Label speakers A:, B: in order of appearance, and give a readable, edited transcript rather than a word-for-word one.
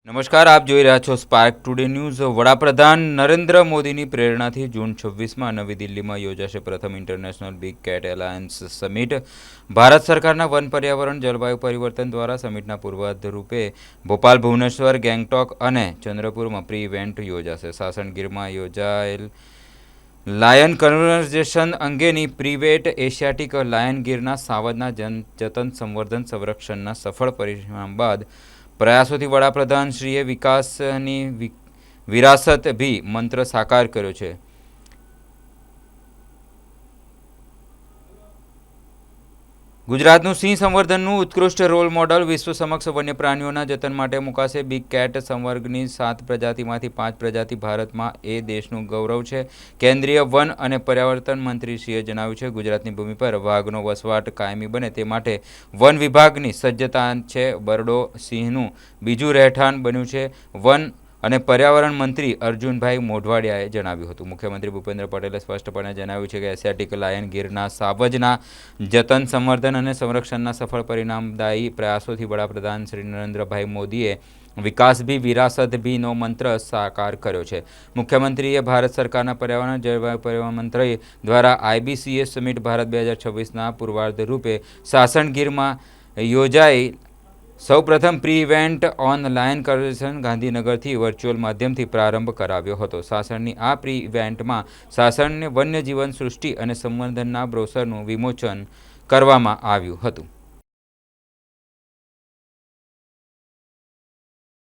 A: નમસ્કાર, આપ જોઈ રહ્યા છો સ્પાર્ક ટુડે ન્યૂઝ। વડાપ્રધાન નરેન્દ્ર મોદીની પ્રેરણાથી જૂન 26માં નવી દિલ્હીમાં યોજાશે પ્રથમ international big cat alliance summit. Bharat સરકારના વન પર્યાવરણ જલવાયુ પરિવર્તન દ્વારા સમિટના પૂર્વાધ રૂપે ભોપાલ, ભુવનેશ્વર, ગેંગટોક અને ચંદ્રપુરમાં પ્રી ઇવેન્ટ યોજાશે। સાસણ ગીરમાં યોજાયેલ લાયન કન્વર્ઝેશન અંગેની પ્રીવેટ એશિયાટિક લાયન ગીરના સાવજના જતન, સંવર્ધન, સંરક્ષણના સફળ પરિણામ બાદ પ્રયાસોથી વડાપ્રધાનશ્રીએ વિકાસની વિરાસત ભી મંત્ર સાકાર કર્યો છે। ગુજરાતનું સિંહ સંવર્ધનનું ઉત્કૃષ્ટ રોલ મોડલ વિશ્વ સમક્ષ વન્ય પ્રાણીઓના જતન માટે મુકાશે। બિગ કેટ સંવર્ગની 7 પ્રજાતિમાંથી 5 પ્રજાતિ ભારતમાં એ દેશનું ગૌરવ છે। કેન્દ્રીય વન અને પર્યાવરણ મંત્રીશ્રીએ જણાવ્યું છે, ગુજરાતની ભૂમિ પર વાઘનો વસવાટ કાયમી બને તે માટે વન વિભાગની સજ્જતા છે। બરડો સિંહનું બીજું રહેઠાણ બન્યું છે, વન અને પર્યાવરણ મંત્રી અર્જુનભાઈ મોઢવાડિયાએ જણાવ્યું હતું। મુખ્યમંત્રી ભૂપેન્દ્ર પટેલે સ્પષ્ટપણે જણાવ્યું છે કે એશિયાટિક લાયન ગીરના સાવજના જતન, સંવર્ધન અને સંરક્ષણના સફળ પરિણામદાયી પ્રયાસોથી વડાપ્રધાન શ્રી નરેન્દ્રભાઈ મોદીએ વિકાસ ભી વિરાસત ભીનો મંત્ર સાકાર કર્યો છે। મુખ્યમંત્રીએ ભારત સરકારના પર્યાવરણ જળવાયુ પરિવર્તન મંત્રાલય દ્વારા IBCS સમિટ ભારત 2026ના પૂર્વાધ રૂપે સાસણ ગીરમાં યોજાઈ સૌપ્રથમ pre event on lion conversion ગાંધીનગરથી વર્ચ્યુઅલ માધ્યમથી પ્રારંભ કરાવ્યો હતો। સાસણની આ પ્રી ઇવેન્ટમાં સાસણને વન્યજીવન સૃષ્ટિ અને સંવર્ધનના બ્રોશરનું વિમોચન કરવામાં આવ્યું હતું।